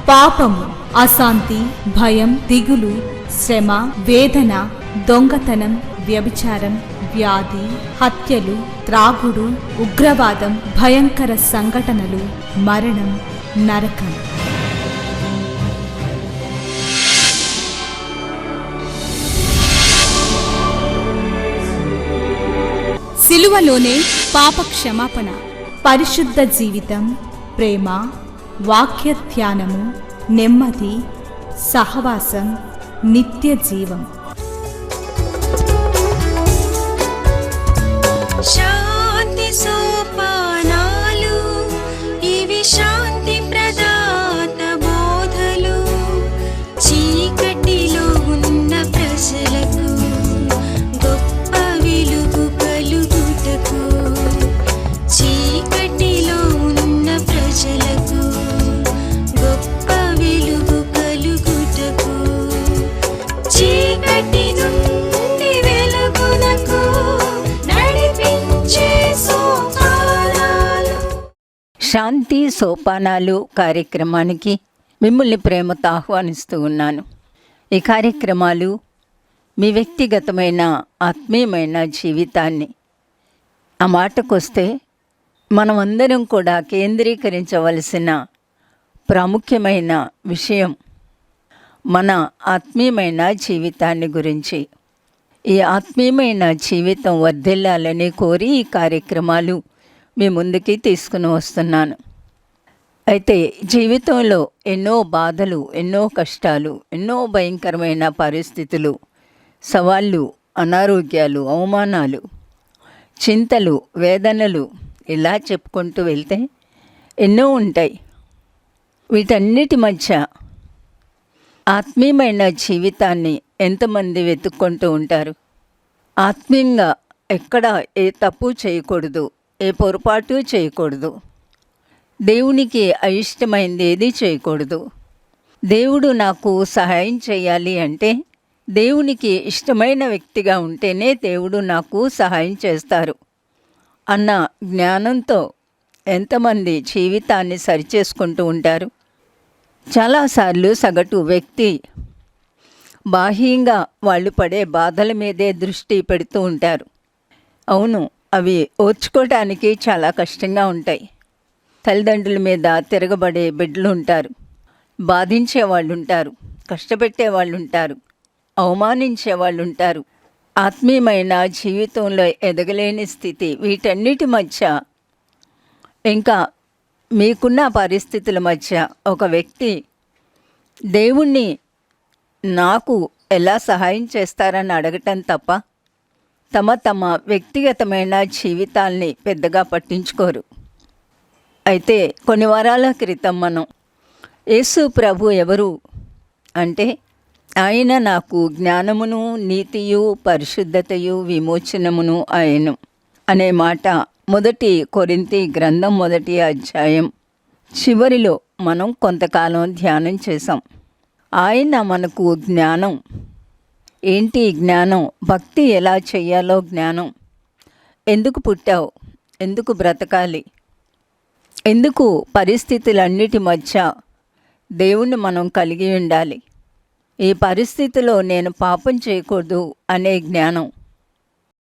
పాపము, అశాంతి, భయం, దిగులు, శ్రమ, వేదన, దొంగతనం, వ్యభిచారం, వ్యాధి, హత్యలు, త్రాగుడు, ఉగ్రవాదం, భయంకర సంఘటనలు, మరణం, నరకం. సిలువలోనే పాప క్షమాపణ, పరిశుద్ధ జీవితం, ప్రేమ, వాక్య ధ్యానము, నెమ్మది, సహవాసం, నిత్య జీవం. శాంతి సోపానాలు, ఇవి శాంతి ప్రదాత బోధలు. చీకటిలో ఉన్న ప్రజలకు గొప్ప వెలుగు కలుగుటకు, చీకటిలో ఉన్న ప్రజలకు గొప్ప వెలుగు కలుగుటకు, చీకటి నుండి వెలుగునకు నడిపించే సోపానాలు. శాంతి సోపానాలు కార్యక్రమానికి మిమ్మల్ని ప్రేమతో ఆహ్వానిస్తూ ఉన్నాను. ఈ కార్యక్రమాలు మీ వ్యక్తిగతమైన ఆత్మీయమైన జీవితాన్ని, ఆ మాటకొస్తే మనమందరం కూడా కేంద్రీకరించవలసిన ప్రాముఖ్యమైన విషయం మన ఆత్మీయమైన జీవితాన్ని గురించి. ఈ ఆత్మీయమైన జీవితం వర్ధిల్లాలని కోరి ఈ కార్యక్రమాలు మీ ముందుకి తీసుకుని వస్తున్నాను. అయితే జీవితంలో ఎన్నో బాధలు, ఎన్నో కష్టాలు, ఎన్నో భయంకరమైన పరిస్థితులు, సవాళ్ళు, అనారోగ్యాలు, అవమానాలు, చింతలు, వేదనలు, ఇలా చెప్పుకుంటూ వెళ్తే ఎన్నో ఉంటాయి. వీటన్నిటి మధ్య ఆత్మీయమైన జీవితాన్ని ఎంతమంది వెతుక్కుంటూ ఉంటారు? ఆత్మీయంగా ఎక్కడ ఏ తప్పు చేయకూడదు, ఏ పొరపాటు చేయకూడదు, దేవునికి అయిష్టమైంది ఏది చేయకూడదు. దేవుడు నాకు సహాయం చేయాలి అంటే దేవునికి ఇష్టమైన వ్యక్తిగా ఉంటేనే దేవుడు నాకు సహాయం చేస్తారు అన్న జ్ఞానంతో ఎంతమంది జీవితాన్ని సరిచేసుకుంటూ ఉంటారు? చాలాసార్లు సగటు వ్యక్తి బాహ్యంగా వాళ్ళు పడే బాధల మీదే దృష్టి పెడుతూ ఉంటారు. అవును, అవి ఓర్చుకోవడానికి చాలా కష్టంగా ఉంటాయి. తల్లిదండ్రుల మీద తిరగబడే బిడ్డలు ఉంటారు, బాధించే వాళ్ళు ఉంటారు, కష్టపెట్టే వాళ్ళు ఉంటారు, అవమానించే వాళ్ళు ఉంటారు. ఆత్మీయమైన జీవితంలో ఎదగలేని స్థితి. వీటన్నిటి మధ్య ఇంకా మీకున్న పరిస్థితుల మధ్య ఒక వ్యక్తి దేవుణ్ణి నాకు ఎలా సహాయం చేస్తారని అడగటం తప్ప తమ వ్యక్తిగతమైన జీవితాల్ని పెద్దగా పట్టించుకోరు. అయితే కొన్ని వారాల క్రితం మనం యేసు ప్రభు ఎవరు అంటే ఆయన నాకు జ్ఞానమును, నీతియు, పరిశుద్ధతయు, విమోచనమును ఆయను అనే మాట 1 కొరింథీ గ్రంథం 1వ అధ్యాయం చివరిలో మనం కొంతకాలం ధ్యానం చేసాం. ఆయన మనకు జ్ఞానం. ఏంటి జ్ఞానం? భక్తి ఎలా చెయ్యాలో జ్ఞానం. ఎందుకు పుట్టావు, ఎందుకు బ్రతకాలి, ఎందుకు పరిస్థితులన్నిటి మధ్య దేవుణ్ణి మనం కలిగి ఉండాలి, ఈ పరిస్థితిలో నేను పాపం చేయకూడదు అనే జ్ఞానం,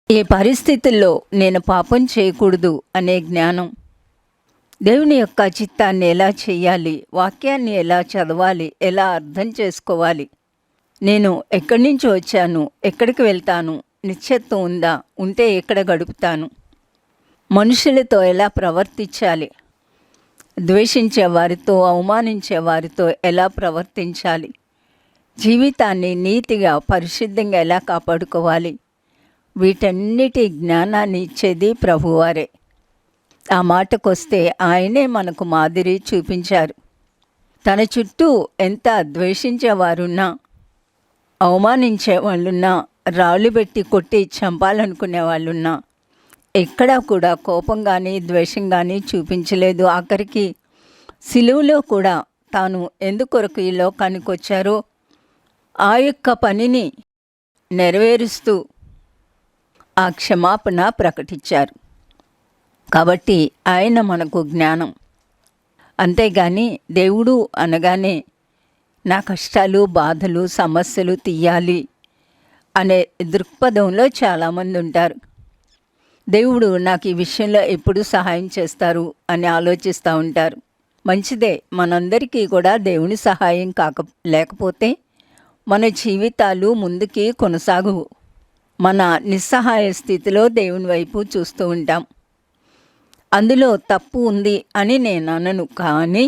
ఈ పరిస్థితుల్లో నేను పాపం చేయకూడదు అనే జ్ఞానం, దేవుని యొక్క చిత్తాన్ని ఎలా చేయాలి, వాక్యాన్ని ఎలా చదవాలి, ఎలా అర్థం చేసుకోవాలి, నేను ఎక్కడి నుంచి వచ్చాను, ఎక్కడికి వెళ్తాను, నిశ్చత్వం ఉందా, ఉంటే ఎక్కడ గడుపుతాను, మనుషులతో ఎలా ప్రవర్తించాలి, ద్వేషించే వారితో, అవమానించే వారితో ఎలా ప్రవర్తించాలి, జీవితాన్ని నీతిగా పరిశుద్ధంగా ఎలా కాపాడుకోవాలి, వీటన్నిటి జ్ఞానాన్ని ఇచ్చేది ప్రభువారే. ఆ మాటకొస్తే ఆయనే మనకు మాదిరి చూపించారు. తన చుట్టూ ఎంత ద్వేషించేవారున్నా, అవమానించే వాళ్ళున్నా, రాళ్ళు పెట్టి కొట్టి చంపాలనుకునే వాళ్ళున్నా ఎక్కడా కూడా కోపం కానీ ద్వేషం కానీ చూపించలేదు. ఆఖరికి సిలువలో కూడా తాను ఎందుకొరకు ఈ లోకానికి వచ్చారో ఆ యొక్క పనిని నెరవేరుస్తూ ఆ క్షమాపణ ప్రకటించారు. కాబట్టి ఆయన మనకు జ్ఞానం. అంతేగాని దేవుడు అనగానే నా కష్టాలు బాధలు సమస్యలు తీయాలి అనే దృక్పథంలో చాలామంది ఉంటారు. దేవుడు నాకు ఈ విషయంలో ఎప్పుడు సహాయం చేస్తారు అని ఆలోచిస్తూ ఉంటారు. మంచిదే, మనందరికీ కూడా దేవుని సహాయం లేకపోతే మన జీవితాలు ముందుకి కొనసాగవు. మన నిస్సహాయ స్థితిలో దేవుని వైపు చూస్తూ ఉంటాం. అందులో తప్పు ఉంది అని నేను అనను. కానీ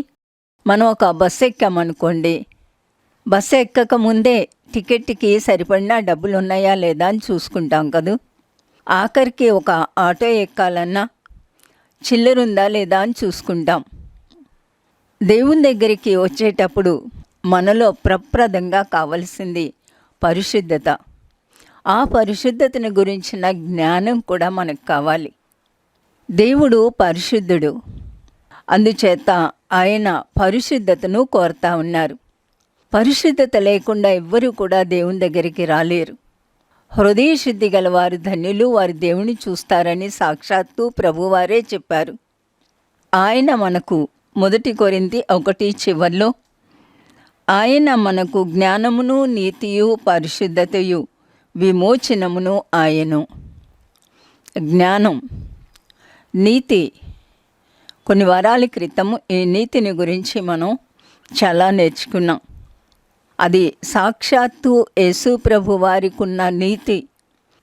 మనం ఒక బస్సు ఎక్కామనుకోండి, బస్సు ఎక్కక ముందే టికెట్కి సరిపడిన డబ్బులు ఉన్నాయా లేదా అని చూసుకుంటాం కదూ. ఆఖరికి ఒక ఆటో ఎక్కాలన్నా చిల్లరుందా లేదా అని చూసుకుంటాం. దేవుని దగ్గరికి వచ్చేటప్పుడు మనలో ప్రప్రదంగా కావలసింది పరిశుద్ధత. ఆ పరిశుద్ధతను గురించిన జ్ఞానం కూడా మనకు కావాలి. దేవుడు పరిశుద్ధుడు, అందుచేత ఆయన పరిశుద్ధతను కోరుతా ఉన్నారు. పరిశుద్ధత లేకుండా ఎవ్వరూ కూడా దేవుని దగ్గరికి రాలేరు. హృదయ శుద్ధి గల వారు ధన్యులు, వారి దేవుని చూస్తారని సాక్షాత్తు ప్రభువారే చెప్పారు. ఆయన మనకు 1 కొరింథీ 1:4 ఆయన మనకు జ్ఞానమును నీతియు పరిశుద్ధతయు విమోచనమును ఆయను. జ్ఞానం, నీతి. కొన్ని వారాల క్రితం ఈ నీతిని గురించి మనం చాలా నేర్చుకున్నాం. అది సాక్షాత్తు యేసు ప్రభు వారికి ఉన్న నీతి.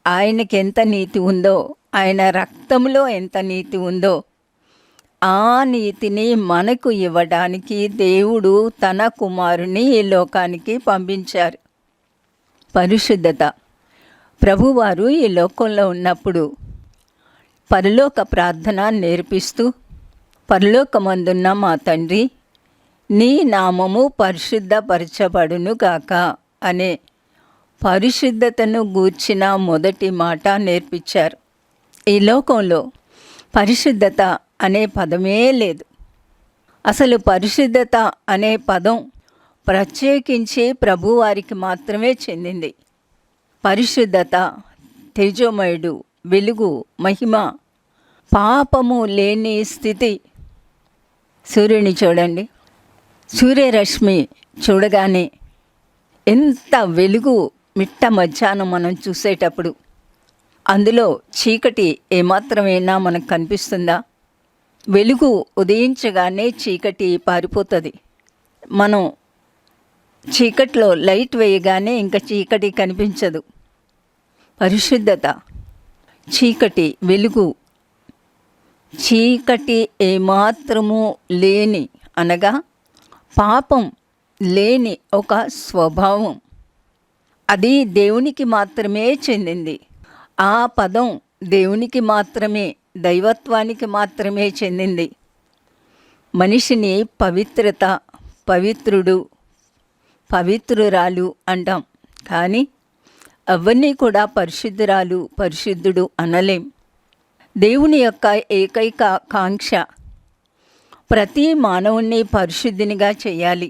ఆయనకి ఎంత నీతి ఉందో, ఆయన రక్తంలో ఎంత నీతి ఉందో, ఆ నీతిని మనకు ఇవ్వడానికి దేవుడు తన కుమారుని ఈ లోకానికి పంపించారు. పరిశుద్ధత. ప్రభువారు ఈ లోకంలో ఉన్నప్పుడు పరలోక ప్రార్థన నేర్పిస్తూ, పరలోకమందున్న మా తండ్రి, నీ నామము పరిశుద్ధపరచబడును గాక అనే పరిశుద్ధతను గూర్చిన మొదటి మాట నేర్పించారు. ఈ లోకంలో పరిశుద్ధత అనే పదమే లేదు. అసలు పరిశుద్ధత అనే పదం ప్రత్యేకించి ప్రభువారికి మాత్రమే చెందింది. పరిశుద్ధత, తేజోమయుడు, వెలుగు, మహిమ, పాపము లేని స్థితి. సూర్యుని చూడండి, సూర్యరశ్మి చూడగానే ఎంత వెలుగు మిట్ట మధ్యాహ్నం మనం చూసేటప్పుడు అందులో చీకటి ఏమాత్రమైనా మనకు కనిపిస్తుందా? వెలుగు ఉదయించగానే చీకటి పారిపోతుంది. మనం చీకట్లో లైట్ వేయగానే ఇంకా చీకటి కనిపించదు. పరిశుద్ధత, చీకటి, వెలుగు, చీకటి ఏమాత్రము లేని అనగా పాపం లేని ఒక స్వభావం. అది దేవునికి మాత్రమే చెందింది. ఆ పదం దేవునికి మాత్రమే, దైవత్వానికి మాత్రమే చెందింది. మనిషిని పవిత్రత, పవిత్రుడు, పవిత్రురాలు అంటాం. కానీ అవన్నీ కూడా పరిశుద్ధురాలు, పరిశుద్ధుడు అనలేం. దేవుని యొక్క ఏకైక కాంక్ష ప్రతి మానవుణ్ణి పరిశుద్ధినిగా చేయాలి.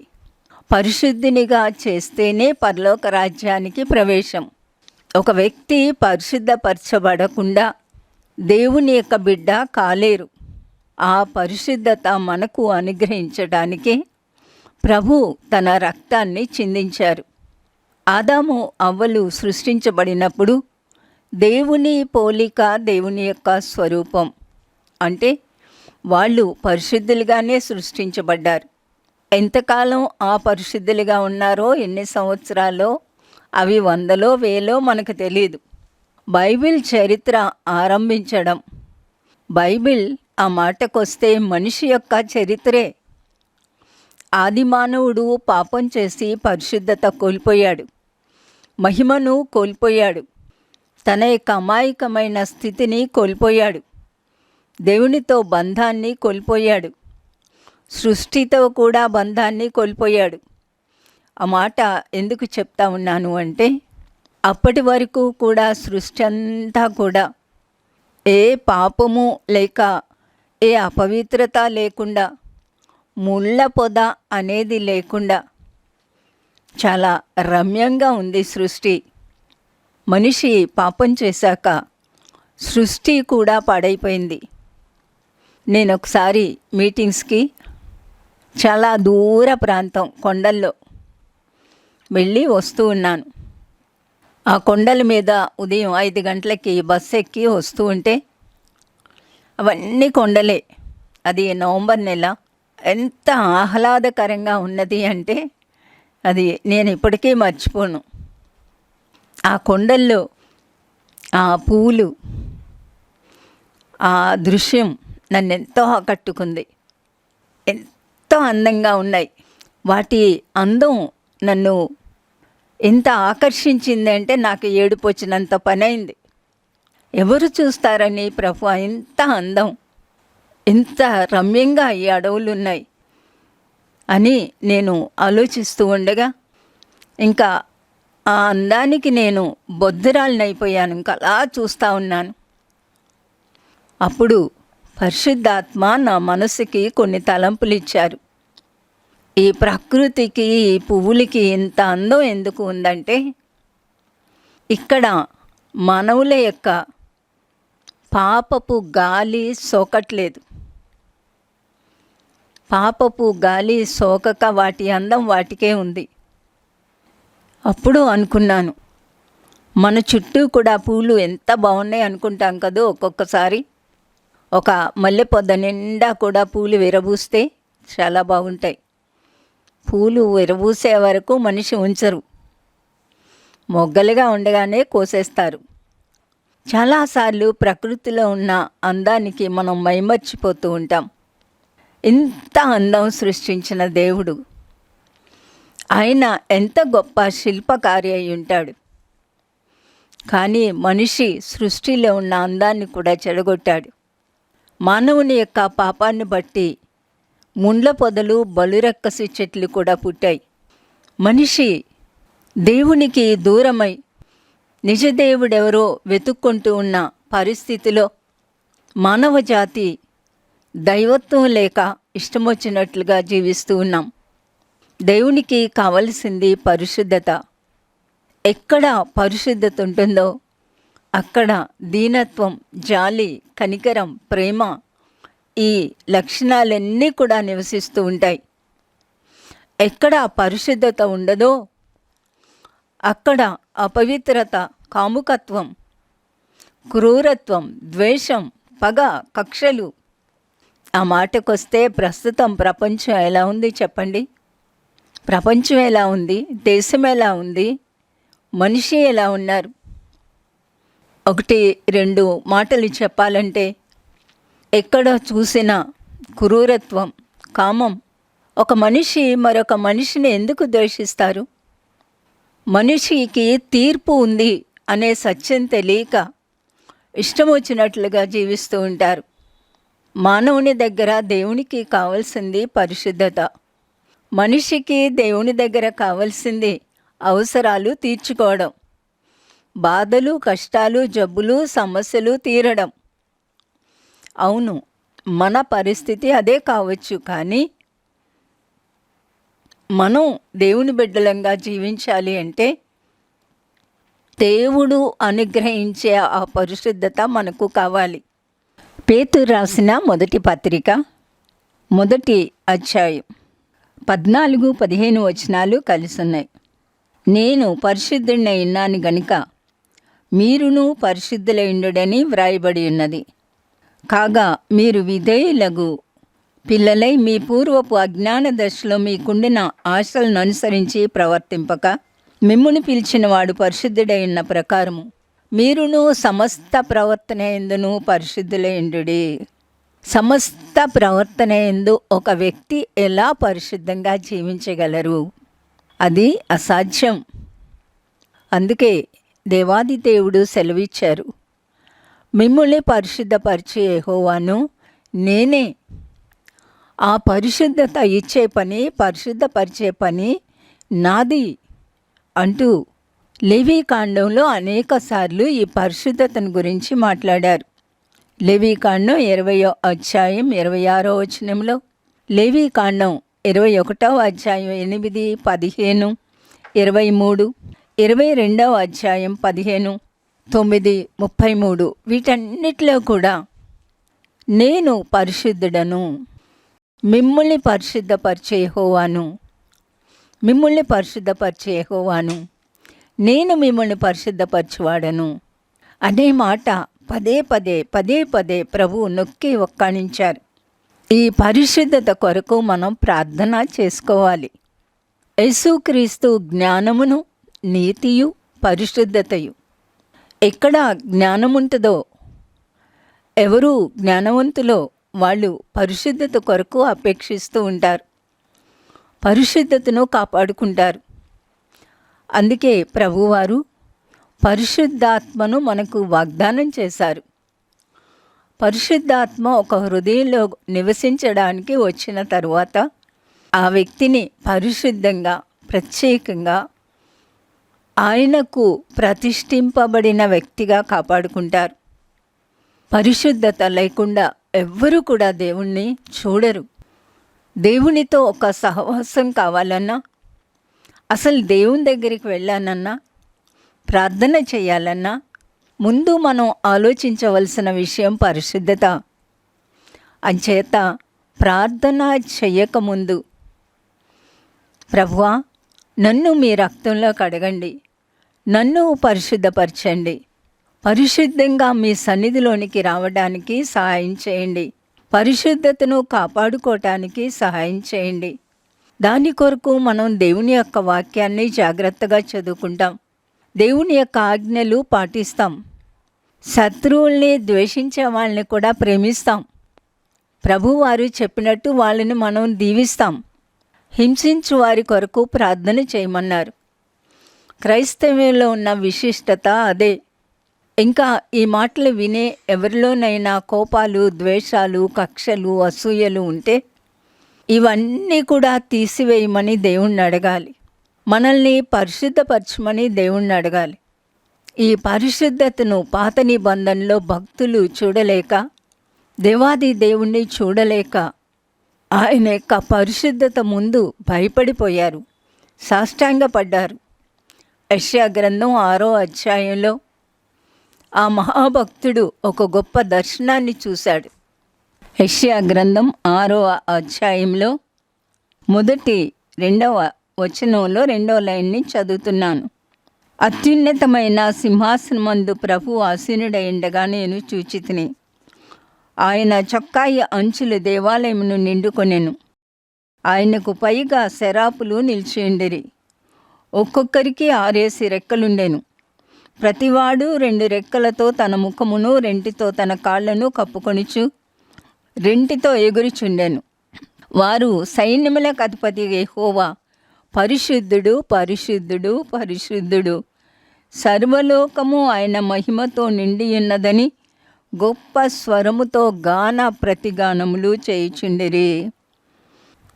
పరిశుద్ధినిగా చేస్తేనే పరలోక రాజ్యానికి ప్రవేశం. ఒక వ్యక్తి పరిశుద్ధపరచబడకుండా దేవుని యొక్క బిడ్డ కాలేరు. ఆ పరిశుద్ధత మనకు అనుగ్రహించడానికే ప్రభు తన రక్తాన్ని చిందించారు. ఆదాము అవ్వలు సృష్టించబడినప్పుడు దేవుని పోలిక, దేవుని యొక్క స్వరూపం అంటే వాళ్ళు పరిశుద్ధులుగానే సృష్టించబడ్డారు. ఎంతకాలం ఆ పరిశుద్ధులుగా ఉన్నారో, ఎన్ని సంవత్సరాలో, అవి 100లో 1000లో మనకు తెలియదు. బైబిల్ చరిత్ర ఆరంభించడం, బైబిల్ ఆ మాటకొస్తే మనిషి యొక్క చరిత్రే. ఆది మానవుడు పాపం చేసి పరిశుద్ధత కోల్పోయాడు, మహిమను కోల్పోయాడు, తన యొక్క అమాయకమైన స్థితిని కోల్పోయాడు, దేవునితో బంధాన్ని కోల్పోయాడు, సృష్టితో కూడా బంధాన్ని కోల్పోయాడు. ఆ మాట ఎందుకు చెప్తా ఉన్నాను అంటే, అప్పటి వరకు కూడా సృష్టి అంతా కూడా ఏ పాపము లేక ఏ అపవిత్రత లేకుండా, ముళ్ళ పొద అనేది లేకుండా చాలా రమ్యంగా ఉంది సృష్టి. మనిషి పాపం చేశాక సృష్టి కూడా పాడైపోయింది. నేను ఒకసారి మీటింగ్స్కి చాలా దూర ప్రాంతం కొండల్లో వెళ్ళి వస్తూ ఉన్నాను. ఆ కొండల మీద ఉదయం 5 గంటలకి బస్సు ఎక్కి వస్తూ ఉంటే అవన్నీ కొండలే. అది నవంబర్ నెల. ఎంత ఆహ్లాదకరంగా ఉన్నది అంటే అది నేను ఇప్పటికీ మర్చిపోను. ఆ కొండల్లో ఆ పువ్వులు, ఆ దృశ్యం నన్ను ఎంతో ఆకట్టుకుంది. ఎంతో అందంగా ఉన్నాయి. వాటి అందం నన్ను ఎంత ఆకర్షించింది అంటే నాకు ఏడుపు వచ్చినంత పని అయింది. ఎవరు చూస్తారని ప్రభు, ఎంత అందం, ఎంత రమ్యంగా ఈ అడవులు ఉన్నాయి అని నేను ఆలోచిస్తూ ఉండగా ఇంకా ఆ అందానికి నేను బొద్దురాలినైపోయాను. ఇంకా అలా చూస్తూ ఉన్నాను. అప్పుడు పరిశుద్ధాత్మ నా మనసుకి కొన్ని తలంపులు ఇచ్చారు. ఈ ప్రకృతికి, ఈ పువ్వులకి ఇంత అందం ఎందుకు ఉందంటే ఇక్కడ మానవుల యొక్క పాపపు గాలి సోకట్లేదు. పాపపు గాలి సోకక వాటి అందం వాటికే ఉంది. అప్పుడు అనుకున్నాను, మన చుట్టూ కూడా పూలు ఎంత బాగున్నాయి అనుకుంటాం కదా. ఒక్కొక్కసారి ఒక మల్లె పొద నిండా కూడా పూలు విరబూస్తే చాలా బాగుంటాయి. పూలు విరబూసే వరకు మనిషి ఉంచరు, మొగ్గలుగా ఉండగానే కోసేస్తారు. చాలాసార్లు ప్రకృతిలో ఉన్న అందానికి మనం మైమర్చిపోతూ ఉంటాం. ఇంత అందం సృష్టించిన దేవుడు, ఆయన ఎంత గొప్ప శిల్పకారి అయి ఉంటాడు. కానీ మనిషి సృష్టిలో ఉన్న అందాన్ని కూడా చెడగొట్టాడు. మానవుని యొక్క పాపాన్ని బట్టి ముండ్ల పొదలు, బలురక్కసి చెట్లు కూడా పుట్టాయి. మనిషి దేవునికి దూరమై నిజదేవుడెవరో వెతుక్కుంటూ ఉన్న పరిస్థితిలో మానవ జాతి దైవత్వం లేక ఇష్టమొచ్చినట్లుగా జీవిస్తూ ఉన్నాం. దేవునికి కావలసింది పరిశుద్ధత. ఎక్కడ పరిశుద్ధత ఉంటుందో అక్కడ దీనత్వం, జాలి, కనికరం, ప్రేమ, ఈ లక్షణాలన్నీ కూడా నివసిస్తూ ఉంటాయి. ఎక్కడ పరిశుద్ధత ఉండదో అక్కడ అపవిత్రత, కాముకత్వం, క్రూరత్వం, ద్వేషం, పగ, కక్షలు. ఆ మాటకొస్తే ప్రస్తుతం ప్రపంచం ఎలా ఉంది చెప్పండి? ప్రపంచం ఎలా ఉంది? దేశం ఎలా ఉంది? మనిషి ఎలా ఉన్నారు? 1-2 మాటలు చెప్పాలంటే ఎక్కడ చూసినా క్రూరత్వం, కామం. ఒక మనిషి మరొక మనిషిని ఎందుకు ద్వేషిస్తారు? మనిషికి తీర్పు ఉంది అనే సత్యం తెలియక ఇష్టం వచ్చినట్లుగా జీవిస్తూ ఉంటారు. మానవుని దగ్గర దేవునికి కావాల్సింది పరిశుద్ధత. మనిషికి దేవుని దగ్గర కావాల్సింది అవసరాలు తీర్చుకోవడం, బాధలు, కష్టాలు, జబ్బులు, సమస్యలు తీరడం. అవును, మన పరిస్థితి అదే కావచ్చు. కానీ మనం దేవుని బిడ్డలంగా జీవించాలి అంటే దేవుడు అనుగ్రహించే ఆ పరిశుద్ధత మనకు కావాలి. పేతురు రాసిన మొదటి పత్రిక 1వ అధ్యాయం 14-15 వచనాలు కలిసి ఉన్నాయి. నేను పరిశుద్ధుడినై ఉన్నాను గనుక మీరును పరిశుద్ధులైండుడని వ్రాయబడి ఉన్నది. కాగా మీరు విధేయులగు పిల్లలై మీ పూర్వపు అజ్ఞాన దశలో మీకుండిన ఆశలను అనుసరించి ప్రవర్తింపక మిమ్మును పిలిచిన వాడు పరిశుద్ధుడై ఉన్న ప్రకారము మీరును సమస్త ప్రవర్తన యందును పరిశుద్ధులైండుడి. సమస్త ప్రవర్తన యందు ఒక వ్యక్తి ఎలా పరిశుద్ధంగా జీవించగలరు? అది అసాధ్యం. అందుకే దేవాది దేవుడు సెలవిచ్చారు, మిమ్ముల్ని పరిశుద్ధపరిచే యెహోవాను నేనే. ఆ పరిశుద్ధత ఇచ్చే పని, పరిశుద్ధపరిచే పని నాది అంటూ లేవీకాండంలో అనేక సార్లు ఈ పరిశుద్ధతను గురించి మాట్లాడారు. లేవీకాండం 20వ అధ్యాయం 26వ వచనంలో, లేవీకాండం 21వ అధ్యాయం 8, 15, 23, 22వ అధ్యాయం 15, 9, 33 వీటన్నిటిలో కూడా నేను పరిశుద్ధుడను, మిమ్మల్ని పరిశుద్ధపరిచే యెహోవాను, మిమ్మల్ని పరిశుద్ధపరిచే యెహోవాను, నేను మిమ్మల్ని పరిశుద్ధపరచువాడను అనే మాట పదే పదే పదే పదే ప్రభువు నొక్కి ఒక్కాణించారు. ఈ పరిశుద్ధత కొరకు మనం ప్రార్థన చేసుకోవాలి. యేసుక్రీస్తు జ్ఞానమును, నీతియు, పరిశుద్ధతయు. ఎక్కడ జ్ఞానముంటుందో, ఎవరు జ్ఞానవంతులో వాళ్ళు పరిశుద్ధత కొరకు అపేక్షిస్తూ ఉంటారు, పరిశుద్ధతను కాపాడుకుంటారు. అందుకే ప్రభువారు పరిశుద్ధాత్మను మనకు వాగ్దానం చేశారు. పరిశుద్ధాత్మ ఒక హృదయంలో నివసించడానికి వచ్చిన తరువాత ఆ వ్యక్తిని పరిశుద్ధంగా, ప్రత్యేకంగా ఆయనకు ప్రతిష్ఠింపబడిన వ్యక్తిగా కాపాడుకుంటారు. పరిశుద్ధత లేకుండా ఎవ్వరూ కూడా దేవుణ్ణి చూడరు. దేవునితో ఒక సహవాసం కావాలన్నా, అసలు దేవుని దగ్గరికి వెళ్ళానన్నా, ప్రార్థన చేయాలన్నా ముందు మనం ఆలోచించవలసిన విషయం పరిశుద్ధత. అంచేత ప్రార్థన చెయ్యకముందు, ప్రభువా నన్ను మీ రక్తంలో కడగండి, నన్ను పరిశుద్ధపరచండి, పరిశుద్ధంగా మీ సన్నిధిలోనికి రావడానికి సహాయం చేయండి, పరిశుద్ధతను కాపాడుకోవటానికి సహాయం చేయండి. దాని కొరకు మనం దేవుని యొక్క వాక్యాన్ని జాగ్రత్తగా చదువుకుంటాం, దేవుని యొక్క ఆజ్ఞలు పాటిస్తాం, శత్రువుల్ని, ద్వేషించే వాళ్ళని కూడా ప్రేమిస్తాం, ప్రభువారు చెప్పినట్టు వాళ్ళని మనం దీవిస్తాం, హింసించు వారి కొరకు ప్రార్థన చేయమన్నారు. క్రైస్తవ్యంలో ఉన్న విశిష్టత అదే. ఇంకా ఈ మాటలు వినే ఎవరిలోనైనా కోపాలు, ద్వేషాలు, కక్షలు, అసూయలు ఉంటే ఇవన్నీ కూడా తీసివేయమని దేవుణ్ణి అడగాలి. మనల్ని పరిశుద్ధపరచమని దేవుణ్ణి అడగాలి. ఈ పరిశుద్ధతను పాత నిబంధనలో భక్తులు చూడలేక, దేవాది దేవుణ్ణి చూడలేక ఆయన యొక్క పరిశుద్ధత ముందు భయపడిపోయారు, సాష్టాంగపడ్డారు. యెషయా గ్రంథం 6వ అధ్యాయంలో ఆ మహాభక్తుడు ఒక గొప్ప దర్శనాన్ని చూశాడు. యెషయా గ్రంథం 6వ అధ్యాయంలో 1-2వ వచనంలో 2వ లైన్ని చదువుతున్నాను. అత్యున్నతమైన సింహాసనమందు ప్రభు ఆసీనుడైండగా నేను చూచితిని. ఆయన చొక్కాయి అంచులు దేవాలయమును నిండుకొనెను. ఆయనకు పైగా సెరాపులు నిలిచియుండిరి. ఒక్కొక్కరికి 6 రెక్కలుండెను. ప్రతివాడు 2 రెక్కలతో తన ముఖమును, 2తో తన కాళ్లను కప్పుకొనుచు 2తో ఎగురుచుండెను. వారు సైన్యములకు అధిపతి యెహోవా పరిశుద్ధుడు, పరిశుద్ధుడు, పరిశుద్ధుడు, సర్వలోకము ఆయన మహిమతో నిండియున్నదని గొప్ప స్వరముతో గాన ప్రతిగానములు చేయుచుండిరి.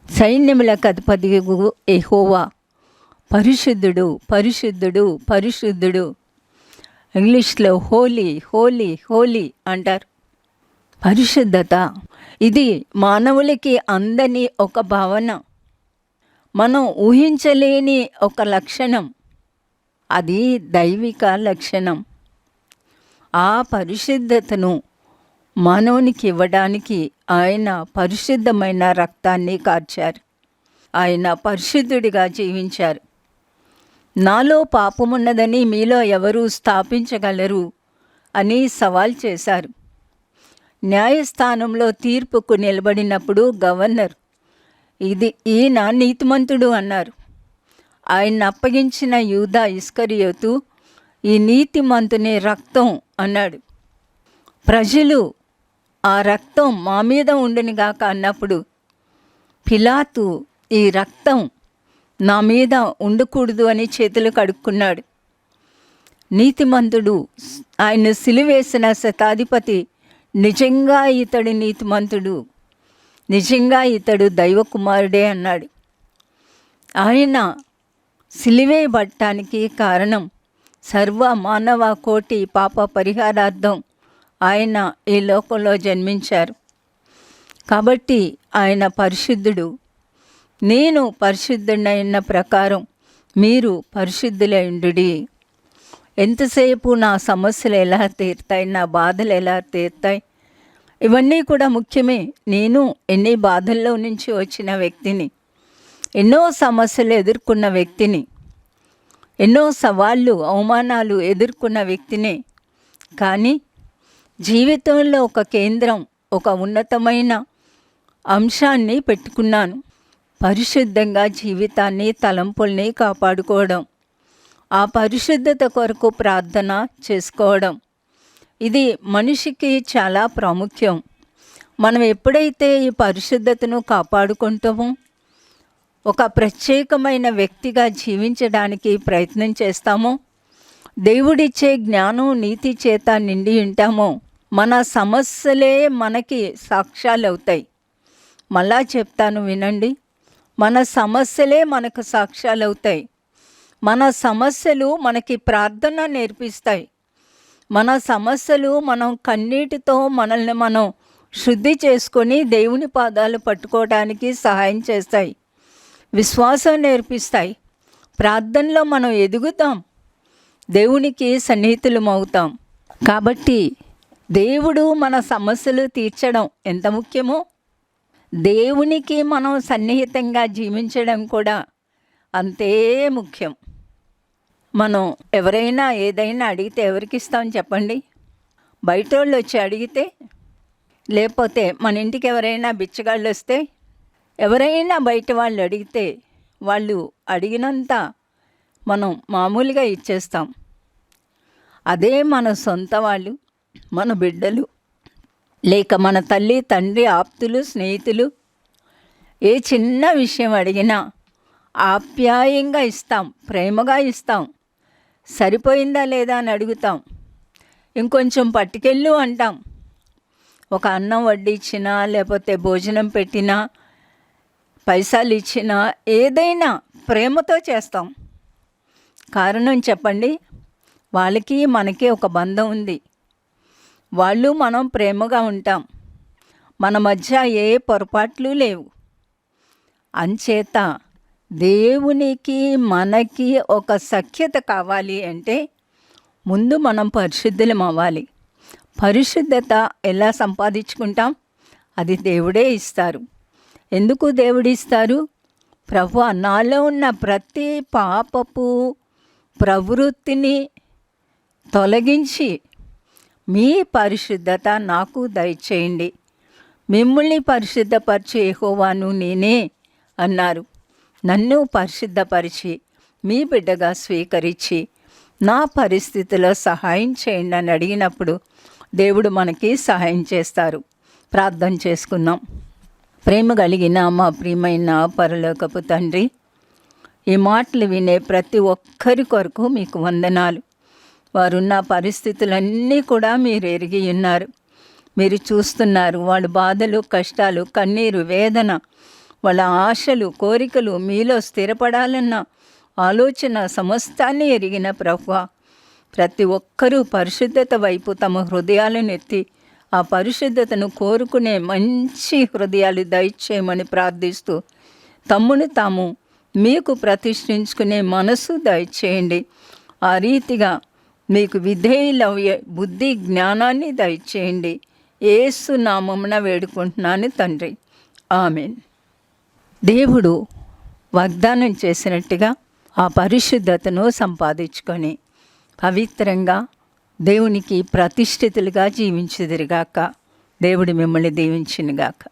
సైన్యములకు అధిపతి యెహోవా పరిశుద్ధుడు, పరిశుద్ధుడు, పరిశుద్ధుడు. ఇంగ్లీష్లో హోలీ, హోలీ, హోలీ అంటారు. పరిశుద్ధత ఇది మానవులకి అందని ఒక భావన, మనం ఊహించలేని ఒక లక్షణం. అది దైవిక లక్షణం. ఆ పరిశుద్ధతను మానవునికి ఇవ్వడానికి ఆయన పరిశుద్ధమైన రక్తాన్ని కార్చారు. ఆయన పరిశుద్ధుడిగా జీవించారు. నాలో పాపమున్నదని మీలో ఎవరు స్థాపించగలరు అని సవాల్ చేశారు. న్యాయస్థానంలో తీర్పుకు నిలబడినప్పుడు గవర్నర్ ఈయన నీతిమంతుడు అన్నారు. ఆయన అప్పగించిన యూదా ఇస్కరియోతు ఈ నీతిమంతుని రక్తం అన్నాడు. ప్రజలు ఆ రక్తం మా మీద ఉండునుగాక అన్నప్పుడు పిలాతు ఈ రక్తం నా మీద ఉండకూడదు అని చేతులు కడుక్కున్నాడు. నీతిమంతుడు, ఆయన సిలువేసిన శతాధిపతి నిజంగా ఇతడు నీతిమంతుడు, నిజంగా ఇతడు దైవ కుమారుడే అన్నాడు. ఆయన సిలువేయబడటానికి కారణం సర్వ మానవ కోటి పాప పరిహారార్థం ఆయన ఈ లోకంలో జన్మించారు. కాబట్టి ఆయన పరిశుద్ధుడు. నేను పరిశుద్ధుడైన ప్రకారం మీరు పరిశుద్ధులైండుడి. ఎంతసేపు నా సమస్యలు ఎలా తీరుతాయి, నా బాధలు ఎలా తీరుతాయి, ఇవన్నీ కూడా ముఖ్యమే. నేను ఎన్ని బాధల్లో నుంచి వచ్చిన వ్యక్తిని, ఎన్నో సమస్యలు ఎదుర్కొన్న వ్యక్తిని, ఎన్నో సవాళ్ళు అవమానాలు ఎదుర్కొన్న వ్యక్తినే. కానీ జీవితంలో ఒక కేంద్రం, ఒక ఉన్నతమైన అంశాన్ని పెట్టుకున్నాను. పరిశుద్ధంగా జీవితాన్ని, తలంపుల్ని కాపాడుకోవడం, ఆ పరిశుద్ధత కొరకు ప్రార్థన చేసుకోవడం, ఇది మనిషికి చాలా ప్రాముఖ్యం. మనం ఎప్పుడైతే ఈ పరిశుద్ధతను కాపాడుకుంటామో ఒక ప్రత్యేకమైన వ్యక్తిగా జీవించడానికి ప్రయత్నం చేస్తామో, దేవుడిచ్చే జ్ఞానం నీతి చేత నిండి ఉంటామో, మన సమస్యలే మనకి సాక్ష్యాలు అవుతాయి. మళ్ళా చెప్తాను వినండి, మన సమస్యలే మనకు సాక్ష్యాలు అవుతాయి. మన సమస్యలు మనకి ప్రార్థన నేర్పిస్తాయి. మన సమస్యలు మనం కన్నీటితో మనల్ని మనం శుద్ధి చేసుకొని దేవుని పాదాలు పట్టుకోవడానికి సహాయం చేస్తాయి. విశ్వాసం నేర్పిస్తాయి. ప్రార్థనలో మనం ఎదుగుతాం, దేవునికి సన్నిహితులం అవుతాం. కాబట్టి దేవుడు మన సమస్యలు తీర్చడం ఎంత ముఖ్యమో, దేవునికి మనం సన్నిహితంగా జీవించడం కూడా అంతే ముఖ్యం. మనం ఎవరైనా ఏదైనా అడిగితే ఎవరికి ఇస్తాం చెప్పండి? బయట వాళ్ళు వచ్చి అడిగితే, లేకపోతే మన ఇంటికి ఎవరైనా బిచ్చగాళ్ళు వస్తే, ఎవరైనా బయట వాళ్ళు అడిగితే వాళ్ళు అడిగినంత మనం మామూలుగా ఇచ్చేస్తాం. అదే మన సొంత వాళ్ళు, మన బిడ్డలు, లేక మన తల్లి తండ్రి, ఆప్తులు, స్నేహితులు ఏ చిన్న విషయం అడిగినా ఆప్యాయంగా ఇస్తాం, ప్రేమగా ఇస్తాం. సరిపోయిందా లేదా అని అడుగుతాం. ఇంకొంచెం పట్టుకెళ్ళు అంటాం. ఒక అన్నం వడ్డించినా, లేకపోతే భోజనం పెట్టినా, పైసలు ఇచ్చినా, ఏదైనా ప్రేమతో చేస్తాం. కారణం చెప్పండి? వాళ్ళకి మనకి ఒక బంధం ఉంది. వాళ్ళు మనం ప్రేమగా ఉంటాం. మన మధ్య ఏ పొరపాట్లు లేవు. అంచేత దేవునికి మనకి ఒక సఖ్యత కావాలి అంటే ముందు మనం పరిశుద్ధులం అవ్వాలి. పరిశుద్ధత ఎలా సంపాదించుకుంటాం? అది దేవుడే ఇస్తారు. ఎందుకు దేవుడు ఇస్తారు? ప్రభువా, నాలో ఉన్న ప్రతి పాపపు ప్రవృత్తిని తొలగించి మీ పరిశుద్ధత నాకు దయచేయండి. మిమ్మల్ని పరిశుద్ధపరిచే యెహోవాను నేనే అన్నారు. నన్ను పరిశుద్ధపరిచి మీ బిడ్డగా స్వీకరించి నా పరిస్థితిలో సహాయం చేయండి అని అడిగినప్పుడు దేవుడు మనకి సహాయం చేస్తారు. ప్రార్థన చేసుకుందాం. ప్రేమ కలిగిన మా ప్రియమైన పరలోకపు తండ్రి, ఈ మాటలు వినే ప్రతి ఒక్కరి కొరకు మీకు వందనాలు. వారున్న పరిస్థితులన్నీ కూడా మీరు ఎరిగి ఉన్నారు, మీరు చూస్తున్నారు. వాళ్ళ బాధలు, కష్టాలు, కన్నీరు, వేదన, వాళ్ళ ఆశలు, కోరికలు మీలో స్థిరపడాలన్న ఆలోచన సమస్తాన్ని ఎరిగిన ప్రభువా, ప్రతి ఒక్కరూ పరిశుద్ధత వైపు తమ హృదయాలను ఎత్తి ఆ పరిశుద్ధతను కోరుకునే మంచి హృదయాలు దయచేయమని ప్రార్థిస్తూ, తమ్మును తాము మీకు ప్రతిష్ఠించుకునే మనసు దయచేయండి. ఆ రీతిగా మీకు విధేయులయ్యే బుద్ధి, జ్ఞానాన్ని దయచేయండి. యేసు నామమున వేడుకుంటున్నాను తండ్రి, ఆమెన్. దేవుడు వాగ్దానం చేసినట్టుగా ఆ పరిశుద్ధతను సంపాదించుకొని పవిత్రంగా దేవునికి ప్రతిష్ఠితులుగా జీవించుదురుగాక. దేవుడు మిమ్మల్ని దీవించునుగాక.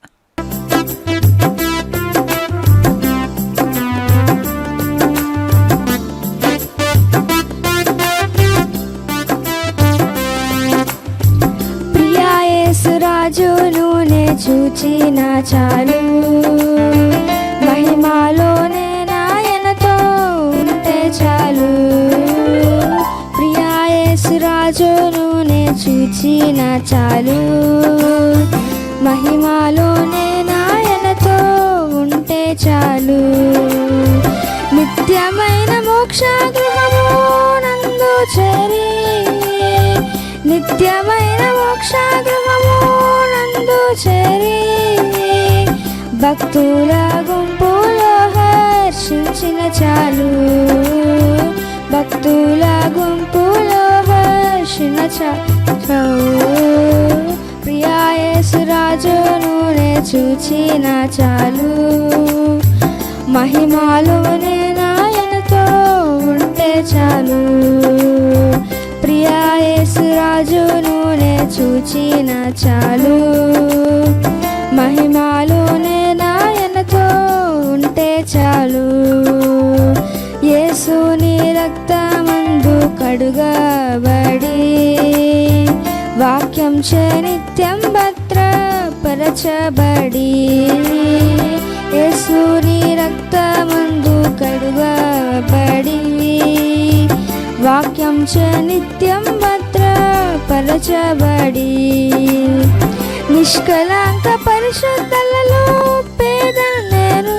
ప్రియా యేసు రాజును నే చూచిన చాలు, మహిమలోనే నాయనతో ఉంటే చాలు. ప్రియా యేసు రాజును నే చూచిన చాలు, మహిమలోనే నాయనతో ఉంటే చాలు. నిత్యమైన మోక్ష గృహము నందు చేరి, నిత్యమైన మోక్ష గృహము నందు చేరి, భక్తుల గుంపులో హర్షించిన చాలు, భక్తుల గుంపులో హర్షించిన చాలు. ప్రియా యేసు రాజును నే చూచిన చాలు, మహిమాలోనే నాయనతో ఉంటే చాలు. ప్రియా యేసు రాజును నే చూచిన చాలు, మహిమాలోనే నాయనతో ఉంటే చాలు. యేసుని రక్తమందు కడుగబడి, వాక్యం చే నిత్యం భద్రపరచబడి, యేసుని రక్తమందు కడుగబడి, వాక్యం చే నిత్యం భద్రపరచబడి, నిష్కళంక పరిశుద్ధులలో పేదను నేను,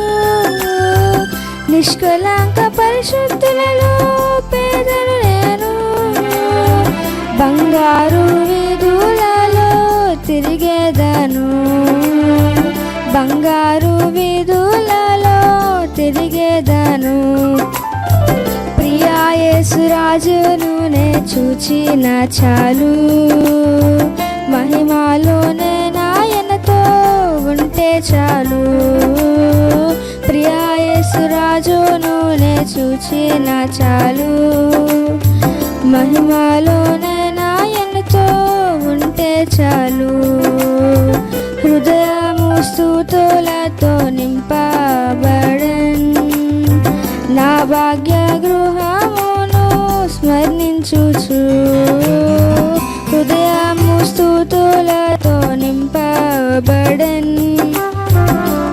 నిష్కళంక పరిశుద్ధులలో పేదను నేను. బంగారు వీధులలో తిరిగేదను, బంగారు వీధులలో తిరిగేదను. ప్రియా యేసు రాజును నే చూచిన చాలు, మహిమాలోనే నాయనతో ఉంటే చాలు. ప్రియా యేసు రాజును నే చూచిన చాలు, మహిమాలోనే నాయనతో ఉంటే చాలు. హృదయము స్తుతులతో నింపబడన్, నా భాగ్య గృహమును స్మరించుచు. హృదయము స్తుతులతో నింపబడన్,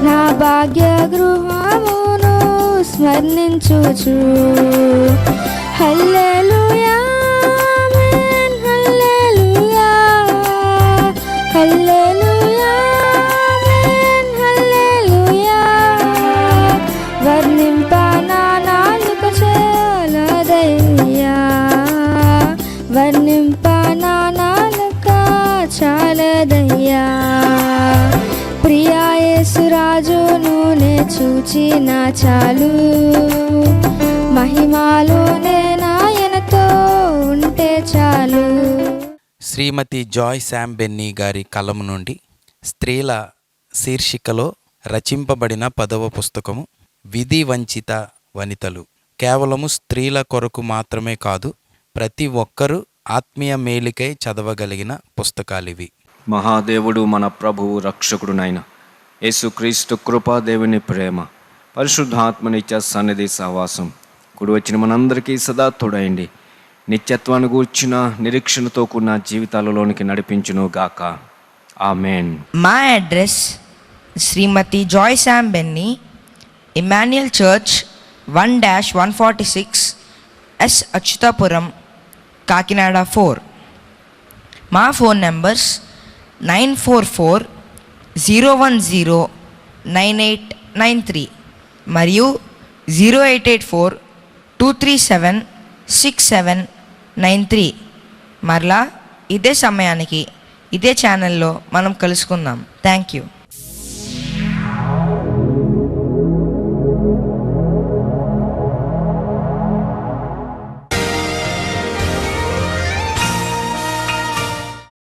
నా భాగ్య గృహమును స్మరించుచు. హల్లెలూయా ఆమేన్, హల్లెలూయా, హల్లెలూయా ఆమేన్, హల్లెలూయా. వర్ణింప నా నాలుక చాలదయ్యా, వర్ణింప నా నాలుక చాలదయ్యా. ప్రియా యేసు రాజును నే చూచిన చాలు, మహిమాలోనే నాయనతో ఉంటే చాలు. శ్రీమతి జాయ్ శామ్ బెన్నీ గారి కలము నుండి స్త్రీల శీర్షికలో రచింపబడిన 10వ పుస్తకము విధి వంచిత వనితలు. కేవలము స్త్రీల కొరకు మాత్రమే కాదు, ప్రతి ఒక్కరూ ఆత్మీయ మేలుకై చదవగలిగిన పుస్తకాలివి. మహాదేవుడు మన ప్రభువు రక్షకుడునైన యేసుక్రీస్తు కృపా, దేవుని ప్రేమ, పరిశుద్ధాత్మనిత్య సన్నిధి సహవాసం కూడి వచ్చిన మనందరికీ సదా తోడైండి నిత్యత్వాన్ని గూర్చిన నిరీక్షణతో కూడిన జీవితాలలోనికి నడిపించును గాక. Amen. My address Srimati Joy Sam Benny, Emmanuel Church 1-146 S Achutapuram, Kakinada 4. మా ఫోన్ నంబర్స్ 9440109893 మరియు 0884-237-6793. మరలా ఇదే సమయానికి ఇదే ఛానల్లో మనం కలుసుకుందాం. Thank you.